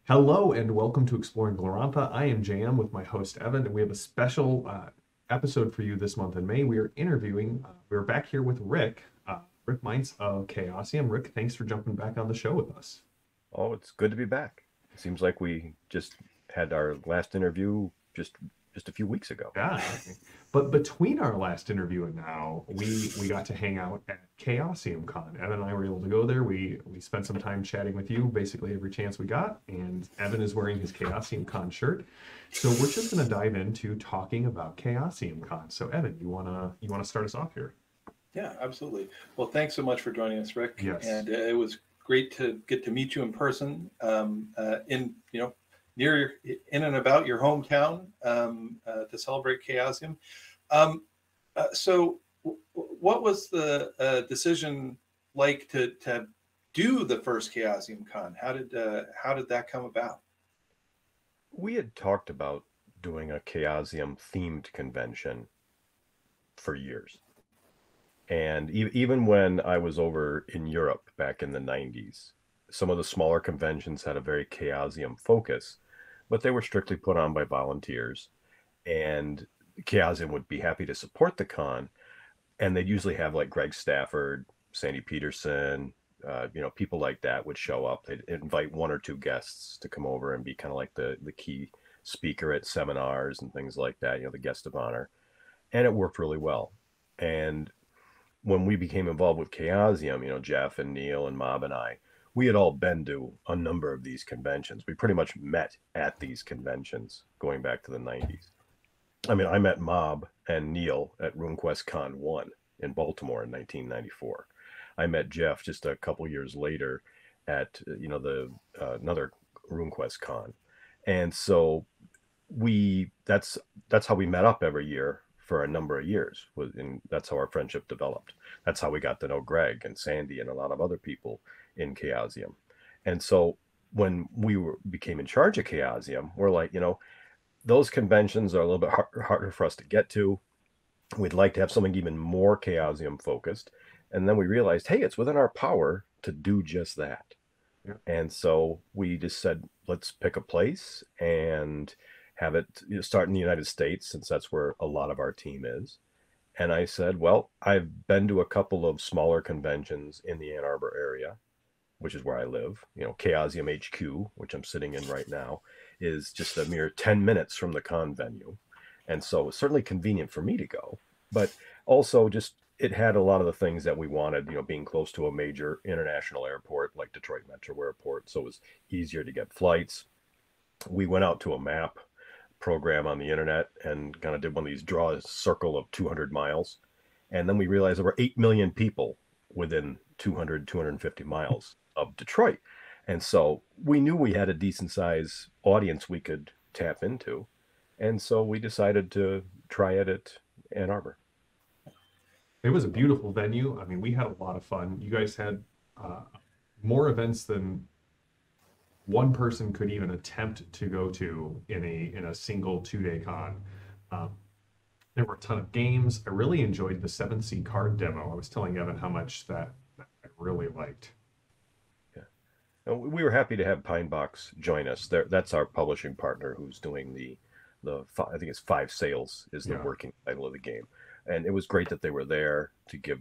Hello and welcome to Exploring Glorantha. I am JM with my host Evan, and we have a special episode for you this month in May. We are interviewing, we're back here with Rick, Rick Meints of Chaosium. Rick, thanks for jumping back on the show with us. Oh, it's good to be back. It seems like we just had our last interview just a few weeks ago. Yeah, but between our last interview and now, we got to hang out at Chaosium Con. Evan and I were able to go there. We spent some time chatting with you basically every chance we got, and Evan is wearing his Chaosium Con shirt. So we're just going to dive into talking about Chaosium Con. So Evan, you wanna start us off here? Yeah, absolutely. Well, thanks so much for joining us, Rick. Yes. And it was great to get to meet you in person, near in and about your hometown to celebrate Chaosium. What was the decision like to do the first Chaosium Con? How did that come about? We had talked about doing a Chaosium themed convention for years. And even when I was over in Europe back in the 90s, some of the smaller conventions had a very Chaosium focus, but they were strictly put on by volunteers. And Chaosium would be happy to support the con. And they'd usually have like Greg Stafford, Sandy Peterson, people like that would show up. They'd invite one or two guests to come over and be kind of like the key speaker at seminars and things like that, the guest of honor. And it worked really well. And when we became involved with Chaosium, Jeff and Neil and Mob and I, we had all been to a number of these conventions. We pretty much met at these conventions going back to the 90s. I mean, I met Mob and Neil at RuneQuest Con 1 in Baltimore in 1994. I met Jeff just a couple years later at, another RuneQuest Con. And so that's how we met up every year for a number of years, and that's how our friendship developed. That's how we got to know Greg and Sandy and a lot of other people in Chaosium. And so when became in charge of Chaosium, we're like, those conventions are a little bit harder for us to get to. We'd like to have something even more Chaosium focused. And then we realized, hey, it's within our power to do just that. Yeah. And so we just said, let's pick a place and have it start in the United States, since that's where a lot of our team is. And I said, well, I've been to a couple of smaller conventions in the Ann Arbor area, which is where I live. Chaosium HQ, which I'm sitting in right now, is just a mere 10 minutes from the con venue. And so it's certainly convenient for me to go, but also just it had a lot of the things that we wanted, being close to a major international airport like Detroit Metro Airport. So it was easier to get flights. We went out to a map program on the internet and kind of did one of these, draw a circle of 200 miles. And then we realized there were 8 million people within 250 miles of Detroit. And so we knew we had a decent size audience we could tap into. And so we decided to try it at Ann Arbor. It was a beautiful venue. I mean, we had a lot of fun. You guys had more events than one person could even attempt to go to in a single 2-day con. There were a ton of games. I really enjoyed the 7C card demo. I was telling Evan how much that I really liked. Yeah, and we were happy to have Pinebox join us. That's our publishing partner who's doing I think it's Five Sales is the working title of the game. And it was great that they were there to give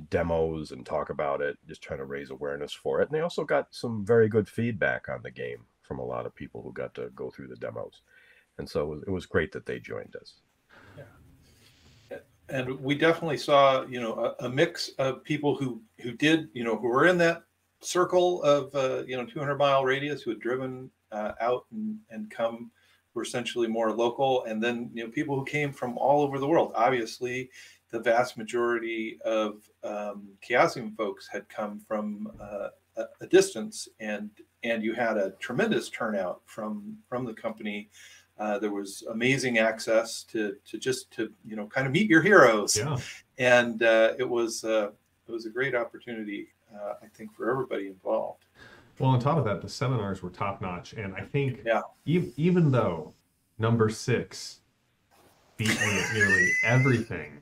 demos and talk about it, just trying to raise awareness for it. And they also got some very good feedback on the game from a lot of people who got to go through the demos. And so it was great that they joined us. Yeah. And we definitely saw, a mix of people who did, who were in that circle of, 200-mile radius, who had driven out and come, were essentially more local, and then people who came from all over the world. Obviously, the vast majority of Chaosium folks had come from a distance, and you had a tremendous turnout from the company. There was amazing access to kind of meet your heroes, and it was a great opportunity, I think, for everybody involved. Well, on top of that, the seminars were top notch, and I think even though number 6 beat me at nearly everything,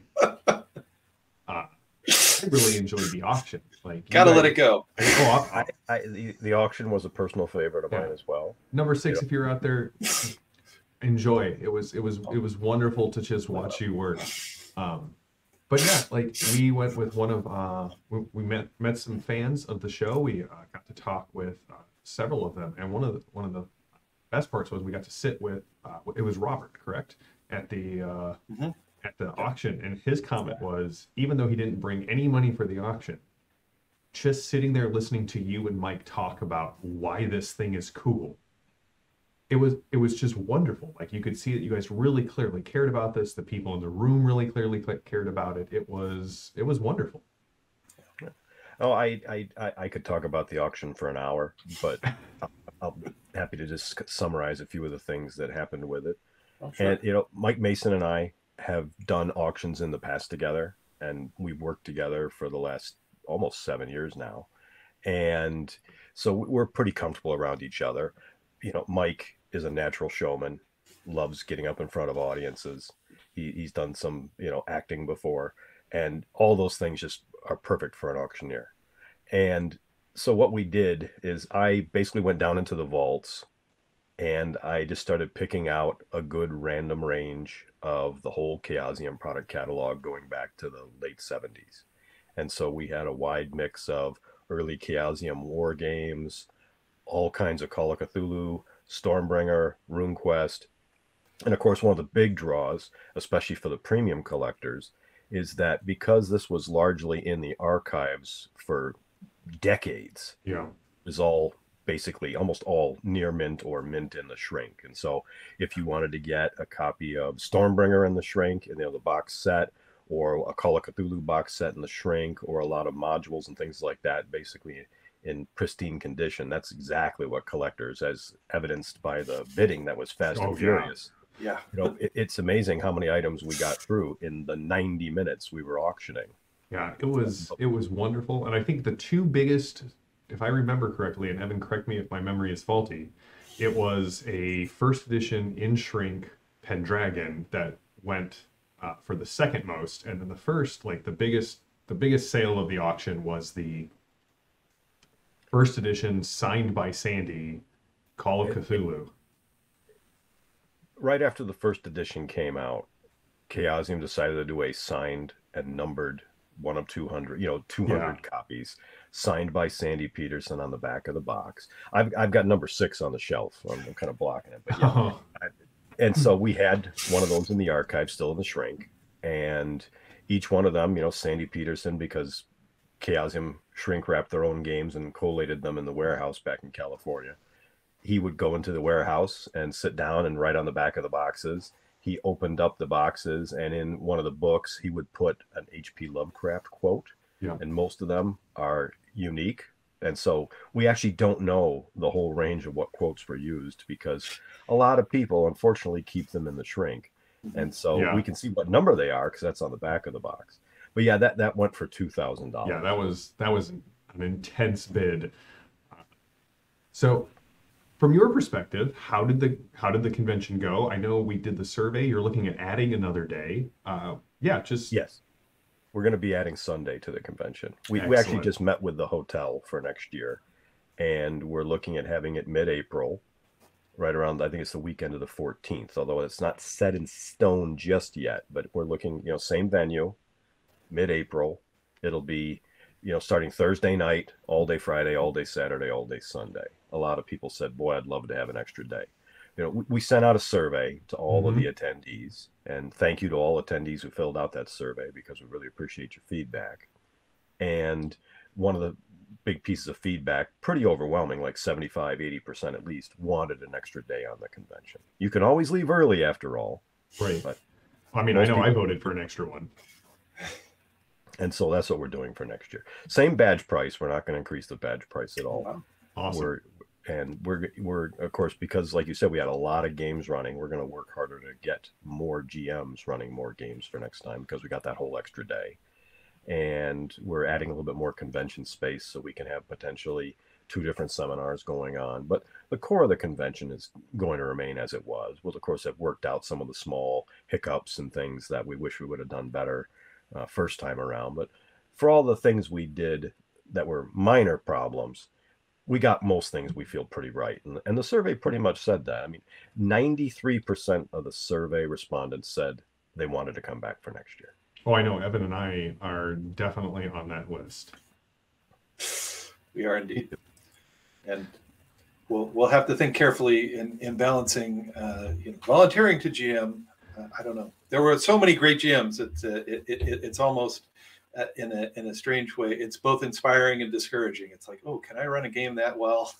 I really enjoyed the auction. Like, Gotta let it go. Oh, the auction was a personal favorite of mine as well. Number 6, if you're out there, enjoy. It was wonderful to just watch you work. But yeah, like we went with one of we met some fans of the show. We got to talk with several of them, and one of the best parts was we got to sit with it was Robert, correct, at the at the auction, and his comment was, even though he didn't bring any money for the auction, just sitting there listening to you and Mike talk about why this thing is cool. It was just wonderful. Like, you could see that you guys really clearly cared about this. The people in the room really clearly cared about it. It was wonderful. Oh, I could talk about the auction for an hour, but I'll be happy to just summarize a few of the things that happened with it. Oh, sure. And Mike Mason and I have done auctions in the past together, and we've worked together for the last almost 7 years now, and so we're pretty comfortable around each other. Mike is a natural showman, loves getting up in front of audiences. He's done some, acting before, and all those things just are perfect for an auctioneer. And so what we did is I basically went down into the vaults, and I just started picking out a good random range of the whole Chaosium product catalog going back to the late 70s. And so we had a wide mix of early Chaosium war games, all kinds of Call of Cthulhu, Stormbringer, RuneQuest. And of course, one of the big draws, especially for the premium collectors, is that because this was largely in the archives for decades, it was all basically almost all near mint or mint in the shrink. And so if you wanted to get a copy of Stormbringer in the shrink, and the box set, or a Call of Cthulhu box set in the shrink, or a lot of modules and things like that, basically in pristine condition, that's exactly what collectors, as evidenced by the bidding that was fast and furious. Yeah. It's amazing how many items we got through in the 90 minutes we were auctioning. Yeah, it was wonderful. And I think the two biggest, if I remember correctly, and Evan, correct me if my memory is faulty, it was a first edition in shrink Pendragon that went for the second most, and then the first, like the biggest sale of the auction was the first edition signed by Sandy Call of Cthulhu. Right after the first edition came out, Chaosium decided to do a signed and numbered one of 200, 200 copies, signed by Sandy Peterson on the back of the box. I've got number 6 on the shelf. I'm kind of blocking it, but yeah. And so we had one of those in the archive, still in the shrink, and each one of them, Sandy Peterson, because Chaosium shrink wrapped their own games and collated them in the warehouse back in California. He would go into the warehouse and sit down and write on the back of the boxes. He opened up the boxes, and in one of the books, he would put an H.P. Lovecraft quote, and most of them are unique. And so we actually don't know the whole range of what quotes were used, because a lot of people, unfortunately, keep them in the shrink. And so we can see what number they are, because that's on the back of the box. But yeah, that went for $2,000. Yeah, that was an intense bid. So, from your perspective, how did the convention go? I know we did the survey. You're looking at adding another day. Yes, we're going to be adding Sunday to the convention. We actually just met with the hotel for next year, and we're looking at having it mid-April, right around, I think it's the weekend of the 14th. Although it's not set in stone just yet, but we're looking, same venue, mid-April. It'll be, starting Thursday night, all day Friday, all day Saturday, all day Sunday. A lot of people said, boy, I'd love to have an extra day. We sent out a survey to all of the attendees, and thank you to all attendees who filled out that survey, because we really appreciate your feedback. And one of the big pieces of feedback, pretty overwhelming, like 75-80% at least, wanted an extra day on the convention. You can always leave early after all. Right. But I mean, I know I voted for an extra one. And so that's what we're doing for next year. Same badge price. We're not going to increase the badge price at all. Awesome. We're of course, because like you said, we had a lot of games running. We're going to work harder to get more GMs running more games for next time, because we got that whole extra day. And we're adding a little bit more convention space, so we can have potentially 2 different seminars going on. But the core of the convention is going to remain as it was. We'll, of course, have worked out some of the small hiccups and things that we wish we would have done better first time around. But for all the things we did that were minor problems, we got most things we feel pretty right. And the survey pretty much said that. I mean, 93% of the survey respondents said they wanted to come back for next year. Oh, I know. Evan and I are definitely on that list. We are indeed. And we'll have to think carefully in balancing volunteering to GM. I don't know. There were so many great GMs. It's almost in a strange way. It's both inspiring and discouraging. It's like, oh, can I run a game that well?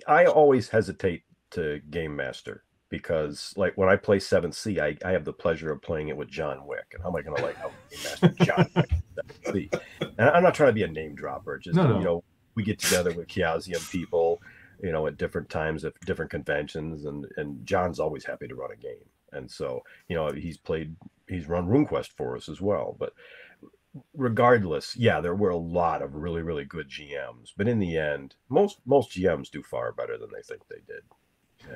I always hesitate to game master because, like, when I play 7th Sea, I have the pleasure of playing it with John Wick. And how am I going to help game master John Wick in 7th Sea? And I'm not trying to be a name dropper. Just No. We get together with Chaosium people, at different times at different conventions, and John's always happy to run a game. And so, he's run RuneQuest for us as well. But regardless, there were a lot of really, really good GMs. But in the end, most GMs do far better than they think they did.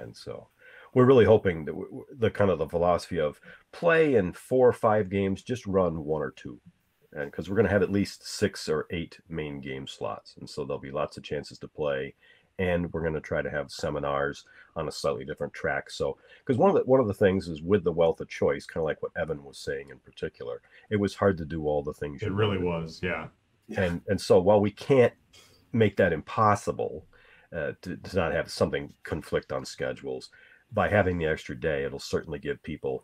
And so we're really hoping that the kind of the philosophy of play in 4 or 5 games, just run 1 or 2. And because we're going to have at least 6 or 8 main game slots. And so there'll be lots of chances to play. And we're going to try to have seminars on a slightly different track. So, because one of the things is with the wealth of choice, kind of like what Evan was saying in particular, it was hard to do all the things. It really was, yeah. And so while we can't make that impossible to not have something conflict on schedules, by having the extra day, it'll certainly give people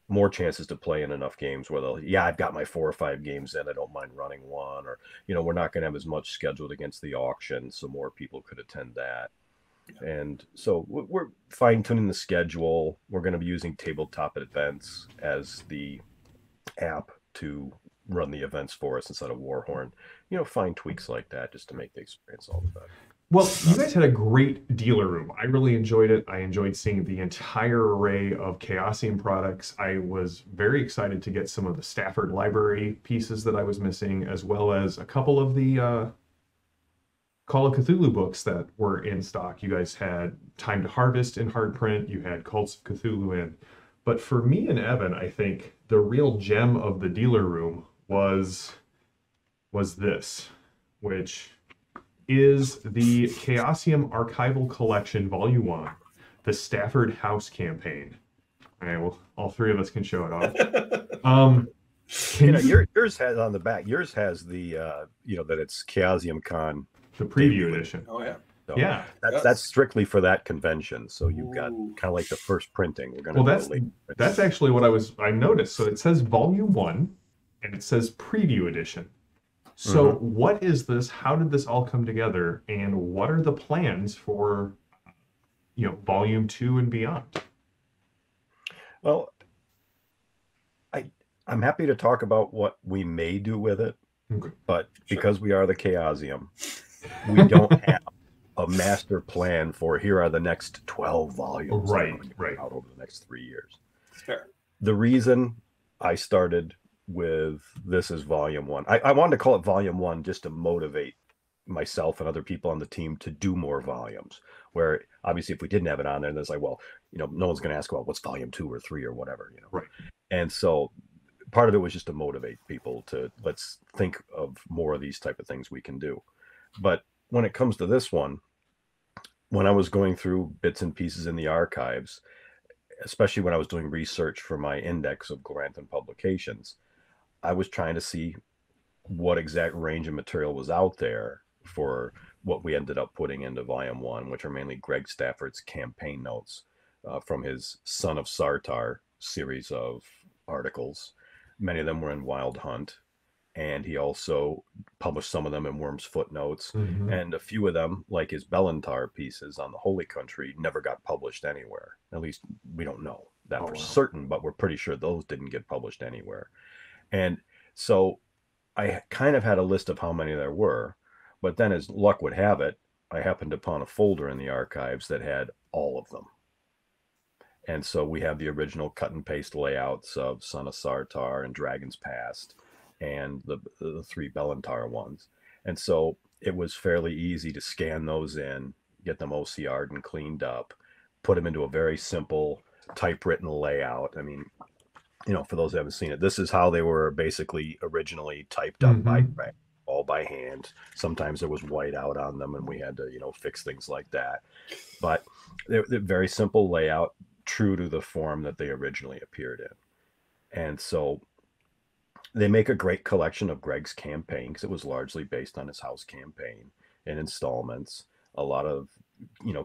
more chances to play in enough games where I've got my 4 or 5 games in, I don't mind running one, or we're not going to have as much scheduled against the auction, so more people could attend that. And so we're fine-tuning the schedule. We're going to be using tabletop events as the app to run the events for us instead of Warhorn. Fine tweaks like that just to make the experience all the better. Well, you guys had a great dealer room. I really enjoyed it. I enjoyed seeing the entire array of Chaosium products. I was very excited to get some of the Stafford library pieces that I was missing, as well as a couple of the Call of Cthulhu books that were in stock. You guys had Time to Harvest in hard print. You had Cults of Cthulhu in. But for me and Evan, I think the real gem of the dealer room was this, which is the Chaosium Archival Collection Volume 1, the Stafford House Campaign. All right, well, all 3 of us can show it off. Yours has on the back. Yours has the that it's Chaosium Con, the preview edition. Oh yeah, so yeah. That's strictly for that convention. So you've got kind of like the first printing. We're gonna that's actually what I noticed. So it says Volume 1, and it says Preview Edition. So what is this? How did this all come together? And what are the plans for, Volume 2 and beyond? Well, I'm happy to talk about what we may do with it, but because we are the Chaosium, we don't have a master plan for here are the next 12 volumes. Right. Out over the next 3 years. Fair. The reason I started with this is Volume 1. I wanted to call it Volume 1 just to motivate myself and other people on the team to do more volumes, where obviously if we didn't have it on there, then it's like, well, no one's going to ask about what's Volume 2 or 3 or whatever, Right. And so part of it was just to motivate people to let's think of more of these type of things we can do. But when it comes to this one, when I was going through bits and pieces in the archives, especially when I was doing research for my index of Glorantha publications, I was trying to see what exact range of material was out there for what we ended up putting into Volume 1, which are mainly Greg Stafford's campaign notes from his Son of Sartar series of articles. Many of them were in Wild Hunt, and he also published some of them in Worm's Footnotes, and a few of them, like his Belantar pieces on the Holy Country, never got published anywhere. At least we don't know that for certain, but we're pretty sure those didn't get published anywhere. And so I kind of had a list of how many there were, but then as luck would have it, I happened upon a folder in the archives that had all of them. And so we have the original cut and paste layouts of Son of Sartar and Dragon's Past and the 3 Belantar ones. And so it was fairly easy to scan those in, get them OCR'd and cleaned up, put them into a very simple typewritten layout. I mean, for those who haven't seen it, this is how they were basically originally typed up by Mm-hmm. Greg, all by hand. Sometimes there was white out on them, and we had to, fix things like that. But they're very simple layout, true to the form that they originally appeared in. And so they make a great collection of Greg's campaign because it was largely based on his house campaign in installments. A lot of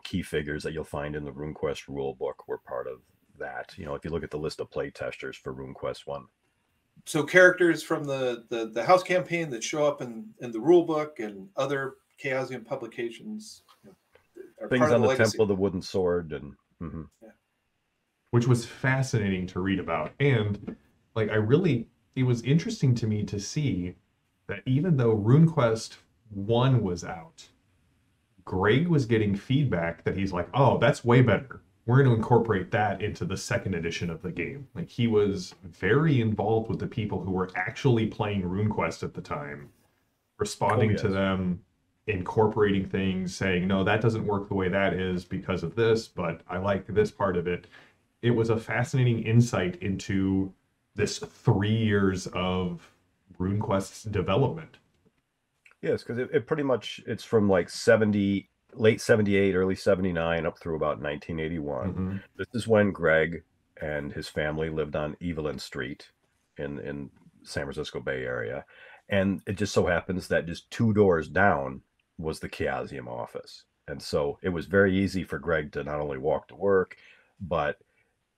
key figures that you'll find in the RuneQuest rule book were part of that. If you look at the list of play testers for RuneQuest 1. So characters from the house campaign that show up in the rule book and other Chaosium publications are Things part of on the the legacy. Temple of the Wooden Sword and Which was fascinating to read about. And like it was interesting to me to see that even though RuneQuest 1 was out, Greg was getting feedback that he's like, oh, that's way better. We're going to incorporate that into the second edition of the game. Like he was very involved with the people who were actually playing RuneQuest at the time, responding to them, incorporating things, saying, no, that doesn't work the way that is because of this, but I like this part of it. It was a fascinating insight into this 3 years of RuneQuest's development. Yes, because it pretty much, it's from like late 78, early 79 up through about 1981. Mm-hmm. This is when Greg and his family lived on Evelyn Street in San Francisco Bay Area. And it just so happens that just 2 doors down was the Chaosium office. And so it was very easy for Greg to not only walk to work, but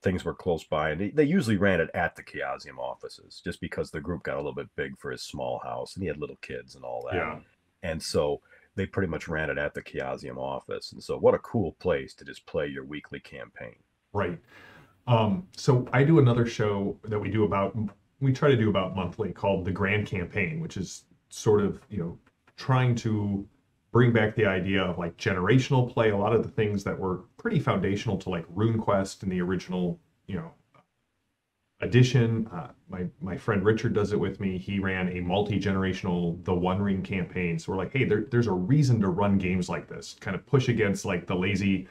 things were close by. And they usually ran it at the Chaosium offices just because the group got a little bit big for his small house and he had little kids and all that. Yeah. And so they pretty much ran it at the Chaosium office. And so what a cool place to just play your weekly campaign. Right. So I do another show that we try to do about monthly called The Grand Campaign, which is sort of, trying to bring back the idea of like generational play, a lot of the things that were pretty foundational to like RuneQuest and the original, edition. My friend Richard does it with me. He ran a multi-generational The One Ring campaign. So we're like, hey, there's a reason to run games like this, kind of push against like the lazy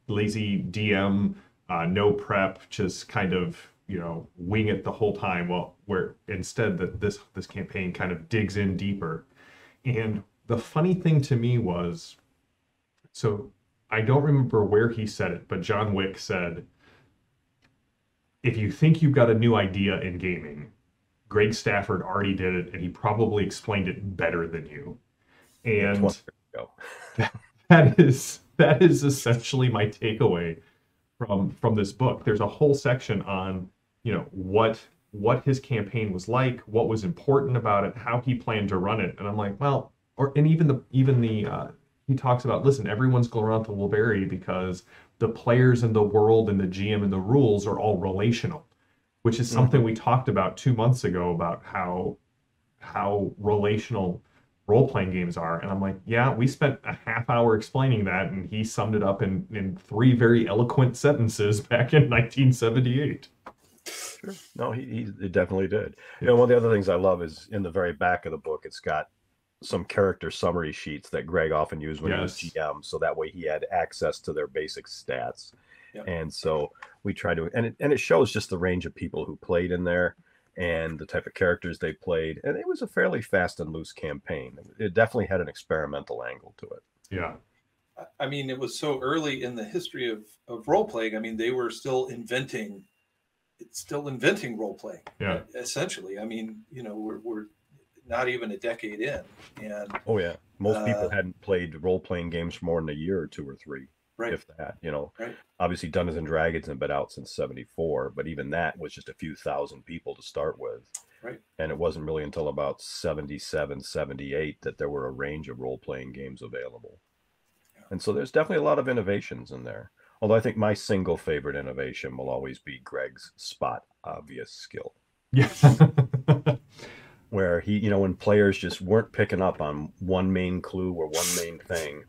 DM, no prep, just kind of wing it the whole time. Well, where instead that this campaign kind of digs in deeper. And the funny thing to me was, so I don't remember where he said it, but John Wick said, if you think you've got a new idea in gaming, Greg Stafford already did it, and he probably explained it better than you. And that is essentially my takeaway from this book. There's a whole section on what his campaign was like, what was important about it, how he planned to run it, and I'm like, well, and even the he talks about, listen, everyone's Glorantha will vary because the players in the world and the GM and the rules are all relational, which is something we talked about 2 months ago about how relational role-playing games are. And I'm like, yeah, we spent a half hour explaining that, and he summed it up in 3 very eloquent sentences back in 1978. Sure. No, he definitely did. One of the other things I love is in the very back of the book, it's got some character summary sheets that Greg often used when he was GM, so that way he had access to their basic stats. Yep. And so we try to, and it shows just the range of people who played in there and the type of characters they played. And it was a fairly fast and loose campaign. It definitely had an experimental angle to it. Yeah. I mean, it was so early in the history of role-playing. I mean, they were still inventing role-playing. Yeah. Essentially. I mean, we're not even a decade in, and most people hadn't played role-playing games for more than a year or 2 or 3, right. If that. Right. Obviously Dungeons and Dragons had been out since 74, but even that was just a few thousand people to start with, right. And it wasn't really until about 77, 78 that there were a range of role-playing games available. And so there's definitely a lot of innovations in there, although I think my single favorite innovation will always be Greg's spot obvious skill. Yeah. Where he, when players just weren't picking up on one main clue or one main thing,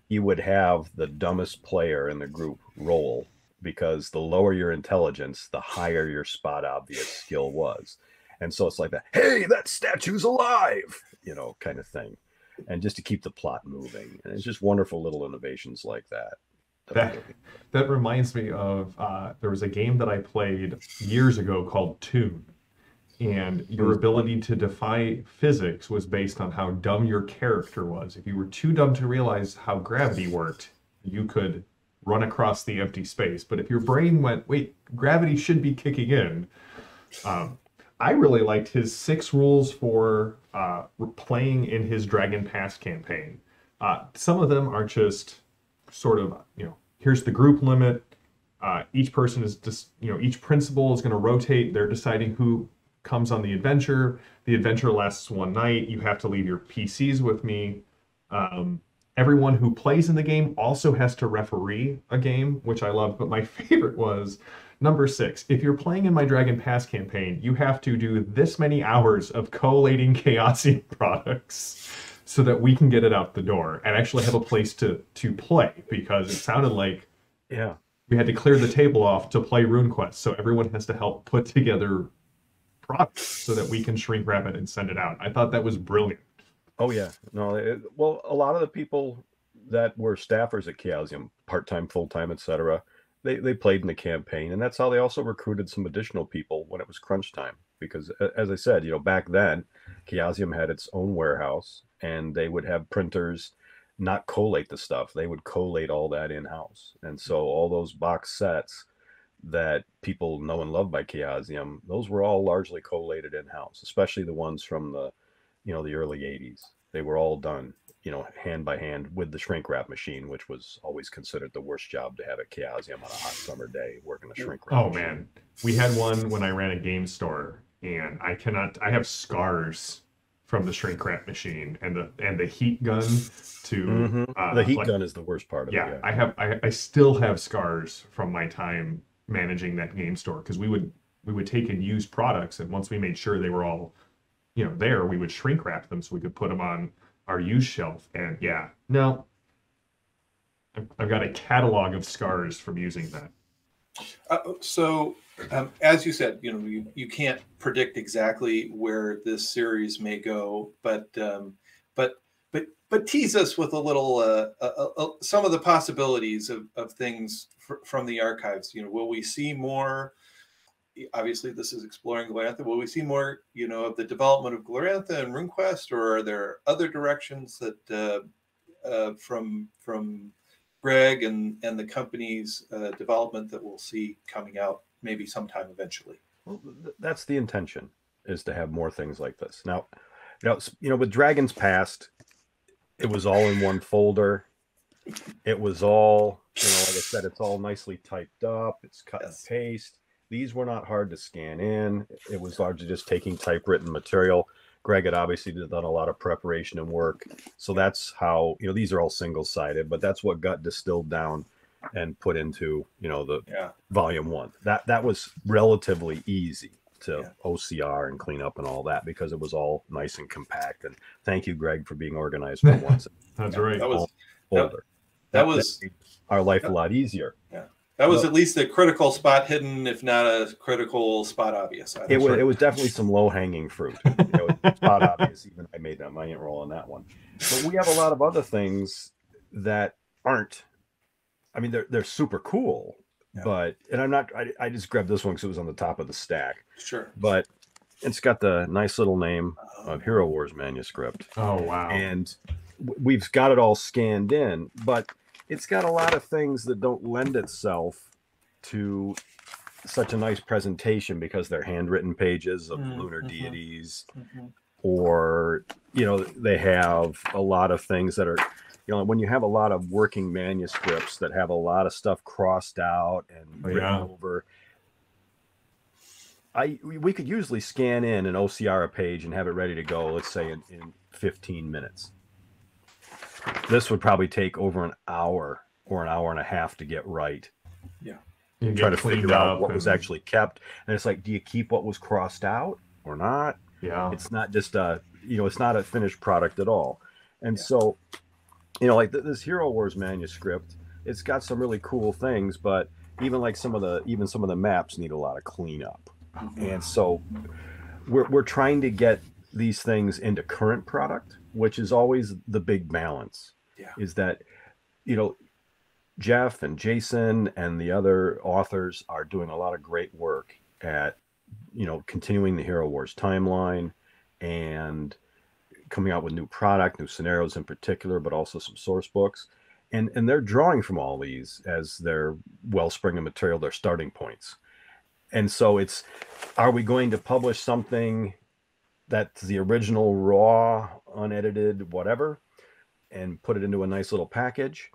he would have the dumbest player in the group roll, because the lower your intelligence, the higher your spot obvious skill was. And so it's like that, hey, that statue's alive, kind of thing. And just to keep the plot moving. And it's just wonderful little innovations like that That that reminds me of there was a game that I played years ago called Tune, and your ability to defy physics was based on how dumb your character was. If you were too dumb to realize how gravity worked, you could run across the empty space. But if your brain went, wait, gravity should be kicking in, I really liked his 6 rules for playing in his Dragon Pass campaign. Some of them are just sort of, here's the group limit. Each person is just, each principal is going to rotate. They're deciding who comes on the adventure. The adventure lasts 1 night. You have to leave your PCs with me. Everyone who plays in the game also has to referee a game, which I loved. But my favorite was number 6. If you're playing in my Dragon Pass campaign, you have to do this many hours of collating Chaosium products so that we can get it out the door and actually have a place to play, because it sounded like we had to clear the table off to play RuneQuest. So everyone has to help put together products so that we can shrink wrap it and send it out. I thought that was brilliant. Oh yeah, no. Well, a lot of the people that were staffers at Chaosium, part-time, full-time, etc., they played in the campaign, and that's how they also recruited some additional people when it was crunch time. Because, as I said, back then, Chaosium had its own warehouse, and they would have printers not collate the stuff. They would collate all that in-house, and so all those box sets that people know and love by Chaosium, those were all largely collated in-house, especially the ones from the the early 80s. They were all done, hand by hand with the shrink wrap machine, which was always considered the worst job to have at Chaosium on a hot summer day, working a shrink wrap machine. Man, we had one when I ran a game store, and I have scars from the shrink wrap machine and the heat gun to the heat gun is the worst part of it. Yeah, I still have scars from my time managing that game store, because we would take and use products, and once we made sure they were all there, we would shrink wrap them so we could put them on our used shelf. And I've got a catalog of scars from using that. So as you said, you can't predict exactly where this series may go, but tease us with a little some of the possibilities of things from the archives. Will we see more? Obviously, this is exploring Glorantha. Will we see more, of the development of Glorantha and RuneQuest, or are there other directions that from Greg and the company's development that we'll see coming out maybe sometime eventually? Well, that's the intention, is to have more things like this. Now, with Dragon's Past, it was all in one folder. It was all, like I said, it's all nicely typed up. It's cut and paste. These were not hard to scan in. It was largely just taking typewritten material. Greg had obviously done a lot of preparation and work. So that's how, these are all single-sided, but that's what got distilled down and put into, the volume 1. That was relatively easy to OCR and clean up and all that, because it was all nice and compact. And thank you, Greg, for being organized for once. That's right. That was made our life a lot easier. Yeah. That was at least a critical spot hidden, if not a critical spot obvious. It was definitely some low-hanging fruit. Spot obvious, even I made my roll on that one. But we have a lot of other things that aren't. I mean, they're super cool, but I just grabbed this one because it was on the top of the stack. Sure. But it's got the nice little name of Hero Wars manuscript. Oh, wow. And we've got it all scanned in, but it's got a lot of things that don't lend itself to such a nice presentation, because they're handwritten pages of lunar deities, or, they have a lot of things that are, when you have a lot of working manuscripts that have a lot of stuff crossed out and written over, we could usually scan in an OCR a page and have it ready to go, let's say in 15 minutes. This would probably take over an hour or an hour and a half to get right. Yeah. Try to figure out what was actually kept. And it's like, do you keep what was crossed out or not? Yeah. It's not just it's not a finished product at all. And so, like this Hero Wars manuscript, it's got some really cool things, but even some of the maps need a lot of cleanup. And so we're trying to get these things into current product, which is always the big balance. Is that Jeff and Jason and the other authors are doing a lot of great work at, continuing the Hero Wars timeline and coming out with new product, new scenarios in particular, but also some source books. And they're drawing from all these as their wellspring of material, their starting points. And so are we going to publish something that's the original, raw, unedited, whatever, and put it into a nice little package,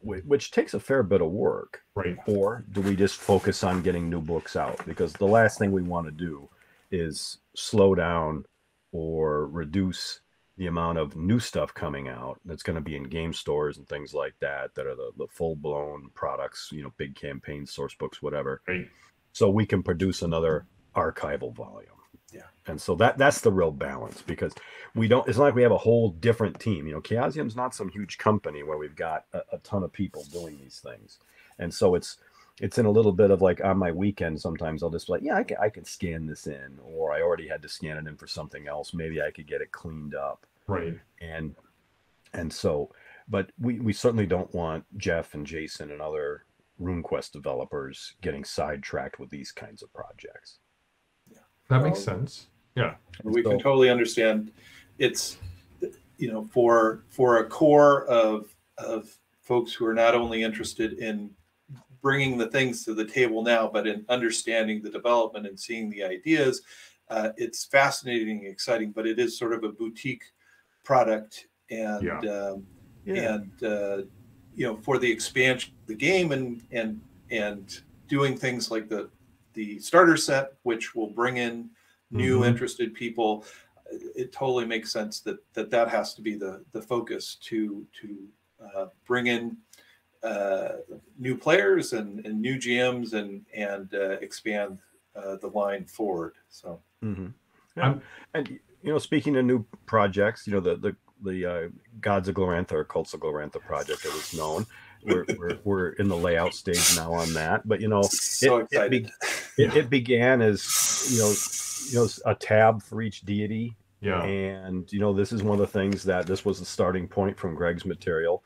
which takes a fair bit of work? Right. Or do we just focus on getting new books out? Because the last thing we want to do is slow down or reduce the amount of new stuff coming out that's going to be in game stores and things like that are the full-blown products, big campaigns, source books, whatever. Right. So we can produce another archival volume. Yeah. And so that's the real balance, because it's not like we have a whole different team. Chaosium's not some huge company where we've got a ton of people doing these things. And so it's in a little bit of like, on my weekend, sometimes I'll just be like, yeah, I can scan this in, or I already had to scan it in for something else. Maybe I could get it cleaned up. Right. And so, but we certainly don't want Jeff and Jason and other RuneQuest developers getting sidetracked with these kinds of projects. Yeah. That makes sense. Yeah. We can totally understand. It's, for a core of folks who are not only interested in bringing the things to the table now, but in understanding the development and seeing the ideas. It's fascinating and exciting, but it is sort of a boutique product, and for the expansion of the game and doing things like the starter set, which will bring in new interested people. It totally makes sense that has to be the focus to bring in new players and new GMs and expand the line forward. So, and speaking of new projects, the Gods of Glorantha or Cults of Glorantha project, it was known. We're in the layout stage now on that, but so excited. It began as a tab for each deity. Yeah. And this is one of the things that this was the starting point from Greg's material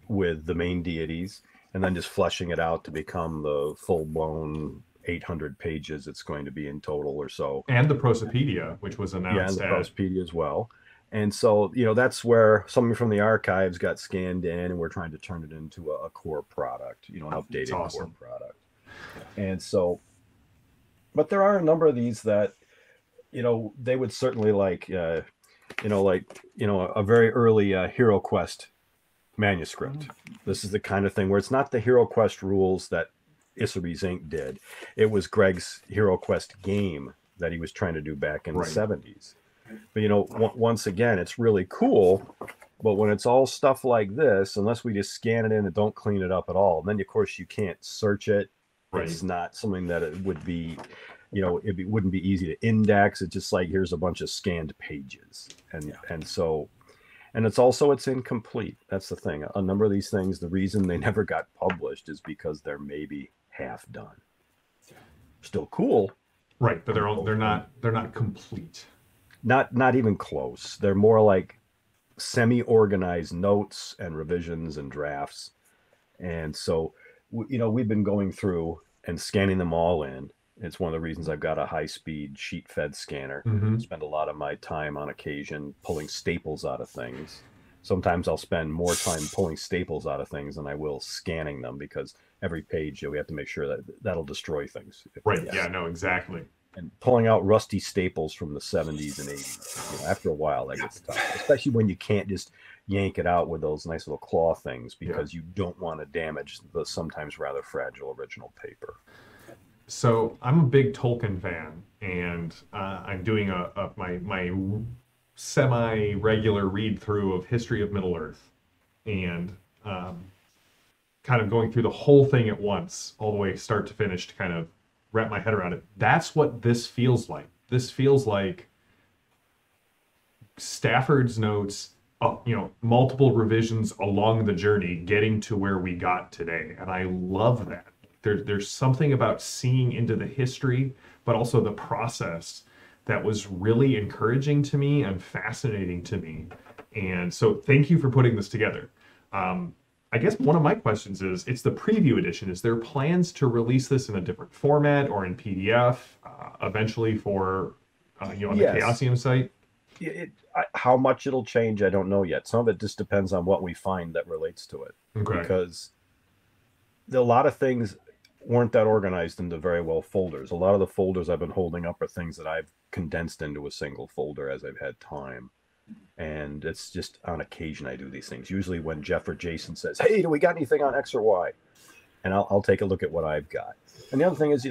with the main deities, and then just fleshing it out to become the full-blown 800 pages it's going to be in total or so. And the Prosopaedia, which was announced. Yeah, and the Prosopaedia as well. And so, that's where something from the archives got scanned in, and we're trying to turn it into a core product, an updated core product. And so, but there are a number of these that, they would certainly like, a very early Hero Quest manuscript. This is the kind of thing where it's not the Hero Quest rules that Isserby's Inc. did. It was Greg's Hero Quest game that he was trying to do back in the 70s. But once again, it's really cool. But when it's all stuff like this, unless we just scan it in and don't clean it up at all, then of course you can't search it. Right. It's not something that it would be, it wouldn't be easy to index. It's just like, here's a bunch of scanned pages, and so. And it's incomplete. That's the thing. A number of these things, the reason they never got published is because they're maybe half done. Still cool. Right, but they're not complete. Not even close. They're more like semi-organized notes and revisions and drafts. And so, we've been going through and scanning them all in. It's one of the reasons I've got a high-speed sheet-fed scanner. Spend a lot of my time on occasion pulling staples out of things. Sometimes I'll spend more time pulling staples out of things than I will scanning them, because every page we have to make sure that that'll destroy things. Right. Yeah. No. Exactly. And pulling out rusty staples from the 70s and 80s, after a while that gets tough, especially when you can't just yank it out with those nice little claw things, because you don't want to damage the sometimes rather fragile original paper. So I'm a big Tolkien fan, and I'm doing my semi-regular read-through of History of Middle-earth, and kind of going through the whole thing at once, all the way start to finish, to kind of wrap my head around it. That's what this feels like. This feels like Stafford's notes, multiple revisions along the journey, getting to where we got today, and I love that. There's something about seeing into the history, but also the process, that was really encouraging to me and fascinating to me. And so thank you for putting this together. I guess one of my questions is, it's the preview edition. Is there plans to release this in a different format or in PDF eventually for, on the Yes. Chaosium site? How much it'll change, I don't know yet. Some of it just depends on what we find that relates to it. Okay. Because a lot of things weren't that organized into very well folders. A lot of the folders I've been holding up are things that I've condensed into a single folder as I've had time. And it's just on occasion I do these things. Usually when Jeff or Jason says, "Hey, do we got anything on X or Y?" And I'll take a look at what I've got. And the other thing is,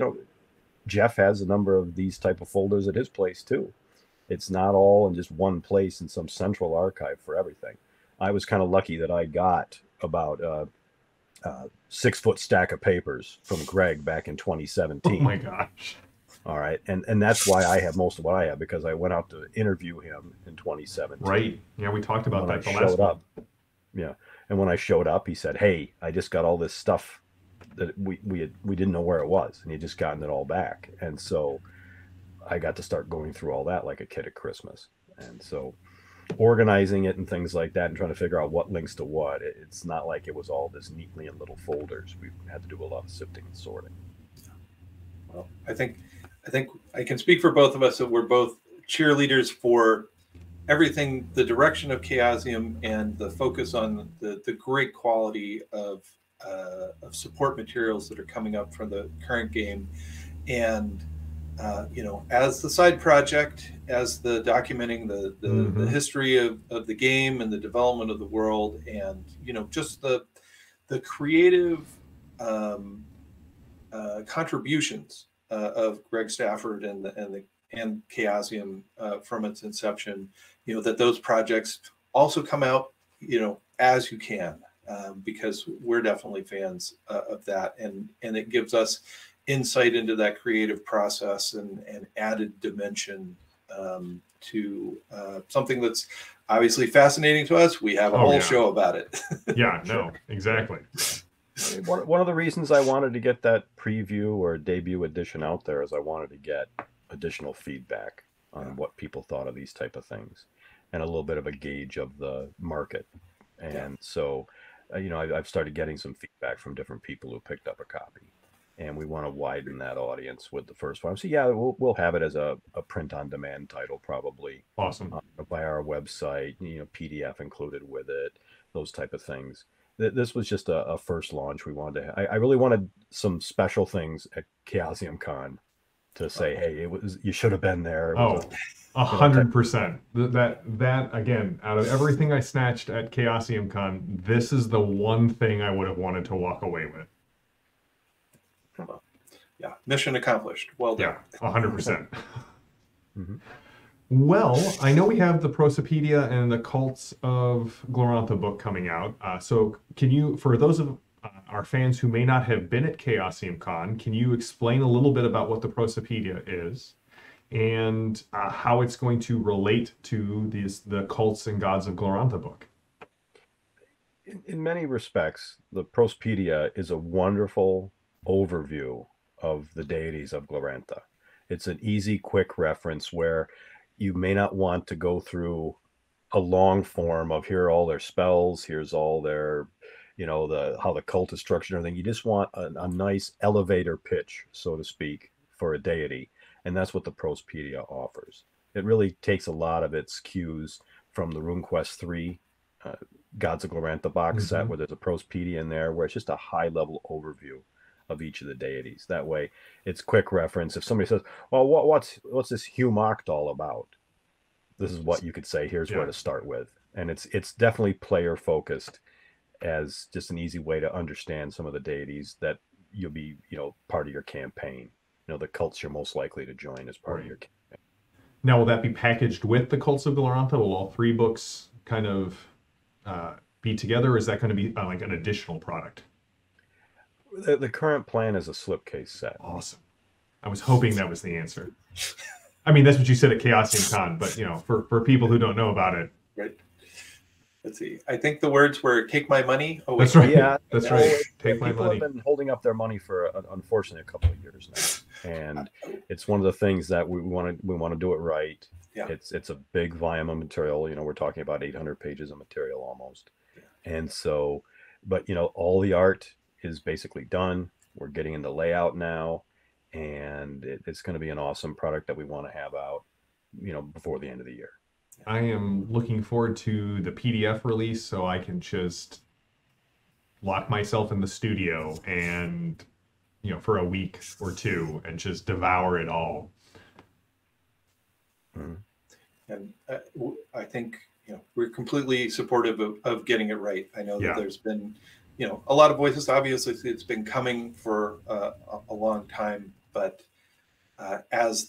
Jeff has a number of these type of folders at his place too. It's not all in just one place in some central archive for everything. I was kind of lucky that I got about 6-foot stack of papers from Greg back in 2017. Oh my gosh. All right. And that's why I have most of what I have, because I went out to interview him in 2017. Right. Yeah, we talked about that the last showed one. up. Yeah. And when I showed up, he said, "Hey, I just got all this stuff that we didn't know where it was." And he had just gotten it all back. And so I got to start going through all that like a kid at Christmas. And so organizing it and things like that and trying to figure out what links to what, it's not like it was all this neatly in little folders. We had to do a lot of sifting and sorting. Well, I think I can speak for both of us that we're both cheerleaders for everything, the direction of Chaosium and the focus on the great quality of support materials that are coming up from the current game. And as the side project, as the documenting the history of the game and the development of the world, and just the creative contributions of Greg Stafford and Chaosium from its inception, that those projects also come out, as you can, because we're definitely fans of that, and it gives us insight into that creative process and added dimension to something that's obviously fascinating to us. We have a whole show about it. Yeah, no, exactly. One of the reasons I wanted to get that preview or debut edition out there is I wanted to get additional feedback on what people thought of these type of things and a little bit of a gauge of the market. And so, I've started getting some feedback from different people who picked up a copy, and we want to widen that audience with the first one. So yeah, we'll have it as a print on demand title, probably. Awesome. By our website, PDF included with it, those type of things. This was just a first launch. We wanted to. I really wanted some special things at Chaosium Con to say, "Hey, you should have been there." 100%. That again, out of everything I snatched at Chaosium Con, this is the one thing I would have wanted to walk away with. Yeah, mission accomplished. Well done. Yeah, 100%. Well, I know we have the Prosopaedia and the Cults of Glorantha book coming out. So can you, for those of our fans who may not have been at Chaosium Con, can you explain a little bit about what the Prosopaedia is and how it's going to relate to the Cults and Gods of Glorantha book? In many respects, the Prosopaedia is a wonderful overview of the deities of Glorantha. It's an easy, quick reference where you may not want to go through a long form of here are all their spells, here's all their, how the cult is structured and everything. You just want a nice elevator pitch, so to speak, for a deity. And that's what the Prosopaedia offers. It really takes a lot of its cues from the RuneQuest 3 Gods of Glorantha box set, where there's a Prosopaedia in there, where it's just a high-level overview of each of the deities. That way, it's quick reference. If somebody says, "Well, what's this Hugh Mocked all about?" This is what you could say. Here's where to start with, and it's definitely player focused, as just an easy way to understand some of the deities that you'll be, part of your campaign. The cults you're most likely to join as part of your campaign. Now, will that be packaged with the Cults of Glorantha? Will all three books kind of be together, or is that going to be like an additional product? The current plan is a slipcase set. Awesome. I was hoping that was the answer. I mean, that's what you said at Chaosium Con, but for people who don't know about it. Right. Let's see. I think the words were "take my money." Oh, that's right. Yeah, that's right. Take my money. People have been holding up their money for unfortunately a couple of years now, and it's one of the things that we want to do it right. Yeah. It's a big volume of material. We're talking about 800 pages of material almost, and so But, all the art is basically done. We're getting into layout now, and it's going to be an awesome product that we want to have out, before the end of the year. I am looking forward to the PDF release so I can just lock myself in the studio and, for a week or two and just devour it all. Mhm. And I think we're completely supportive of getting it right. I know that there's been a lot of voices. Obviously, it's been coming for a long time, but as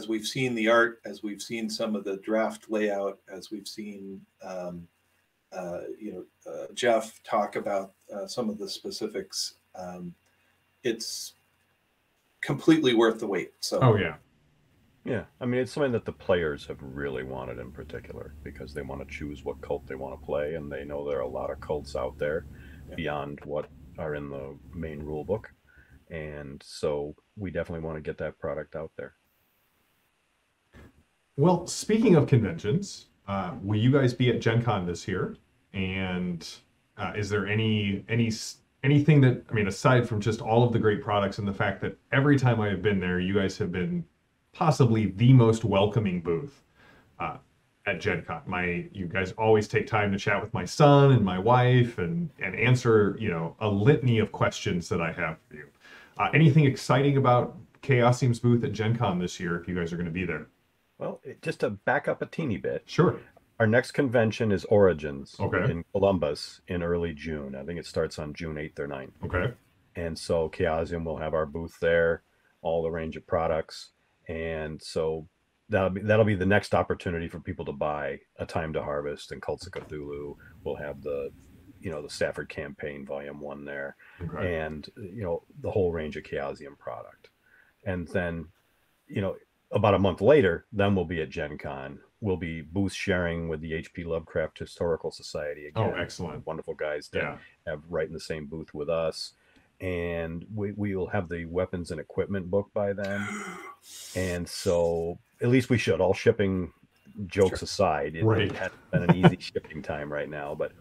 we've seen the art, as we've seen some of the draft layout, as we've seen Jeff talk about some of the specifics, it's completely worth the wait. So Oh yeah. Yeah, I mean, it's something that the players have really wanted in particular because they want to choose what cult they want to play, and they know there are a lot of cults out there beyond what are in the main rule book. And so we definitely want to get that product out there. Well, speaking of conventions, will you guys be at Gen Con this year? And is there anything that, I mean, aside from just all of the great products and the fact that every time I have been there, you guys have been possibly the most welcoming booth at Gen Con. You guys always take time to chat with my son and my wife and answer, a litany of questions that I have for you. Anything exciting about Chaosium's booth at Gen Con this year if you guys are going to be there? Well, just to back up a teeny bit, Sure. our next convention is Origins Okay. in Columbus in early June. I think it starts on June 8th or 9th. Okay. And so Chaosium will have our booth there, all the range of products. And so that'll be the next opportunity for people to buy A Time to Harvest and Cults of Cthulhu. We'll have the Stafford campaign volume 1 there, Okay. and the whole range of Chaosium product. And then about a month later, then we'll be at Gen Con. We'll be booth sharing with the H.P. Lovecraft Historical Society again. Oh, excellent. Wonderful guys that have right in the same booth with us. And we will have the weapons and equipment book by then. And so at least we should, all shipping jokes aside. It hasn't been an easy shipping time right now, but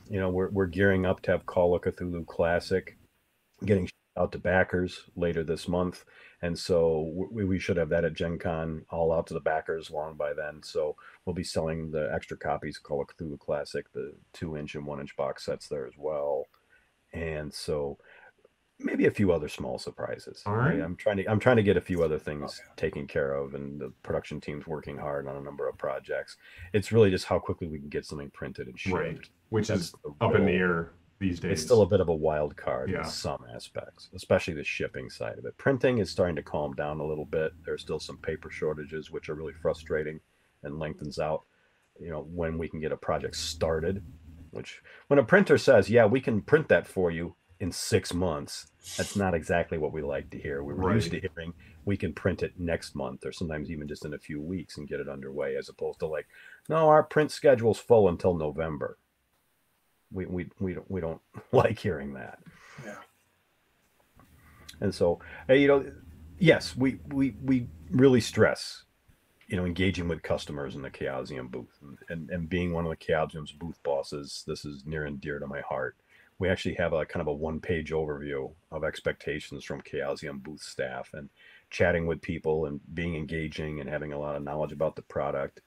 we're gearing up to have Call of Cthulhu Classic getting out to backers later this month. And so we should have that at Gen Con all out to the backers long by then. So we'll be selling the extra copies of Call of Cthulhu Classic, the 2-inch and 1-inch box sets there as well. And so maybe a few other small surprises. All right. I'm trying to get a few other things taken care of, and the production team's working hard on a number of projects. It's really just how quickly we can get something printed and shipped. Right. Which is up in the air these days. It's still a bit of a wild card in Yeah. some aspects, especially the shipping side of it. Printing is starting to calm down a little bit. There's still some paper shortages, which are really frustrating and lengthens out, when we can get a project started. Which, when a printer says, "Yeah, we can print that for you in 6 months," that's not exactly what we like to hear. We're used to hearing we can print it next month, or sometimes even just in a few weeks and get it underway, as opposed to like, no, our print schedule's full until November. We don't like hearing that. Yeah. And so, yes, we really stress, engaging with customers in the Chaosium booth, and being one of the Chaosium's booth bosses. This is near and dear to my heart. We actually have a kind of a 1-page overview of expectations from Chaosium booth staff, and chatting with people and being engaging and having a lot of knowledge about the product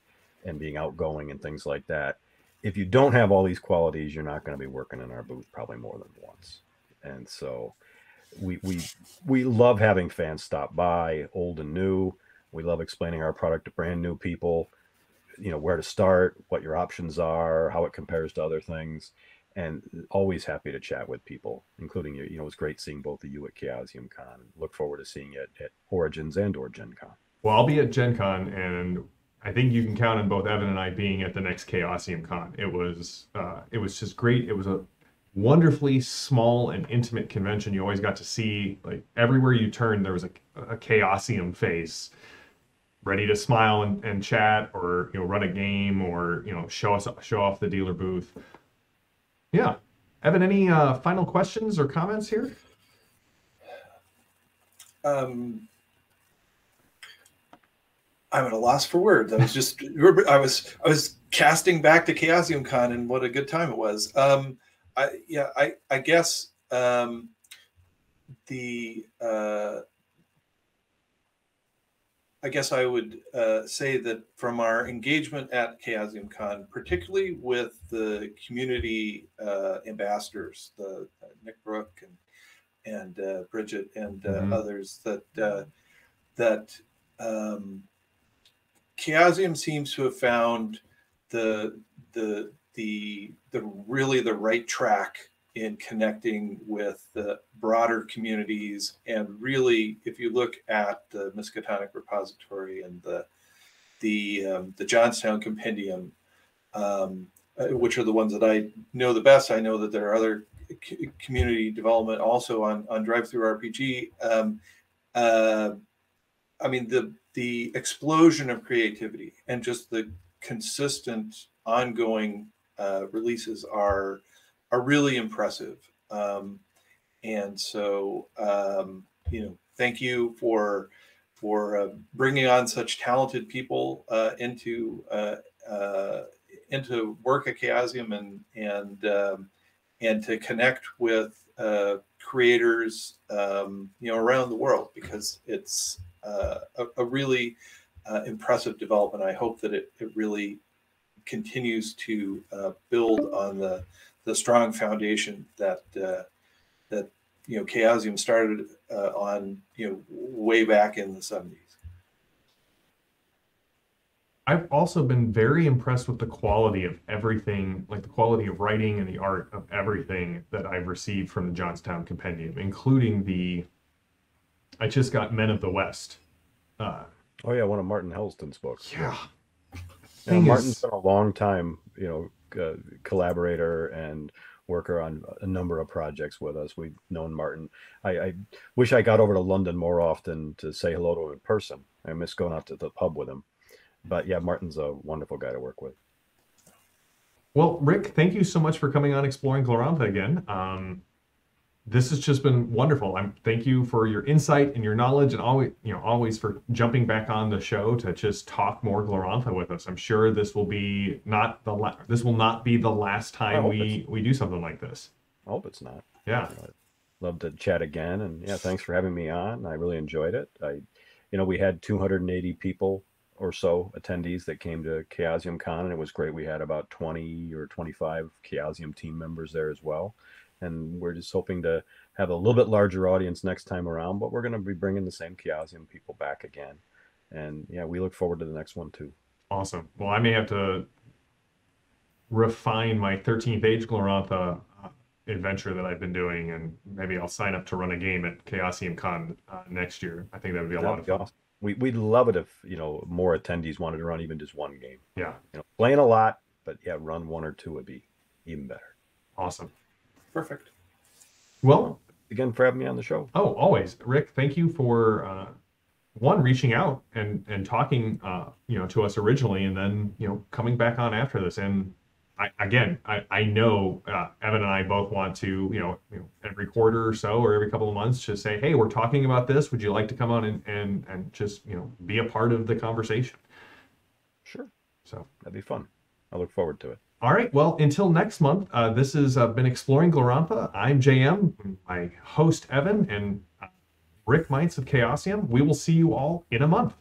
and being outgoing and things like that. If you don't have all these qualities, you're not going to be working in our booth probably more than once. And so we love having fans stop by, old and new. We love explaining our product to brand new people, where to start, what your options are, how it compares to other things, and always happy to chat with people, including you. It was great seeing both of you at Chaosium Con. Look forward to seeing you at Origins and/or Gen Con. Well, I'll be at Gen Con, and I think you can count on both Evan and I being at the next Chaosium Con. It was just great. It was a wonderfully small and intimate convention. You always got to see, like, everywhere you turned, there was a Chaosium face ready to smile and chat, or run a game, or show off the dealer booth. Yeah. Evan, any final questions or comments here? I'm at a loss for words. I was casting back to Chaosium Con, and what a good time it was. I guess the I guess I would say that from our engagement at Chaosium Con, particularly with the community ambassadors, the Nick Brook and Bridget and others, that Chaosium seems to have found the really the right track in connecting with the broader communities. And really, if you look at the Miskatonic repository and the Johnstown compendium, which are the ones that I know the best. I know that there are other community development also on Drive-Thru RPG. I mean, the explosion of creativity and just the consistent ongoing releases are really impressive. And so, thank you for bringing on such talented people into work at Chaosium and to connect with creators, around the world, because it's a really impressive development. I hope that it really continues to build on the strong foundation that Chaosium started on way back in the 70s. I've also been very impressed with the quality of everything, like the quality of writing and the art of everything that I've received from the Johnstown Compendium, including I just got Men of the West. Oh yeah, one of Martin Helston's books. Yeah. Martin's been a long time, collaborator and worker on a number of projects with us. We've known Martin. I wish I got over to London more often to say hello to him in person. I miss going out to the pub with him. But yeah, Martin's a wonderful guy to work with. Well, Rick, thank you so much for coming on Exploring Glorantha again. This has just been wonderful. Thank you for your insight and your knowledge, and always for jumping back on the show to just talk more Glorantha with us. I'm sure this will not be the last time we do something like this. I hope it's not. Yeah. I'd love to chat again, and yeah, thanks for having me on. I really enjoyed it. We had 280 people or so attendees that came to Chaosium Con, and it was great. We had about 20 or 25 Chaosium team members there as well. And we're just hoping to have a little bit larger audience next time around, but we're going to be bringing the same Chaosium people back again. And yeah, we look forward to the next one too. Awesome. Well, I may have to refine my 13th Age Glorantha adventure that I've been doing, and maybe I'll sign up to run a game at Chaosium Con next year. I think that would be a lot of fun. Awesome. We'd love it if more attendees wanted to run even just one game. Yeah. Playing a lot, but yeah, run one or two would be even better. Awesome. Perfect. Well, again for having me on the show. Oh, always, Rick. Thank you for reaching out and talking to us originally, and then coming back on after this. And I know Evan and I both want to every quarter or so, or every couple of months, just say, hey, we're talking about this. Would you like to come on and just be a part of the conversation? Sure. So that'd be fun. I look forward to it. All right. Well, until next month, this has been Exploring Glorantha. I'm JM, my host Evan, and Rick Meints of Chaosium. We will see you all in a month.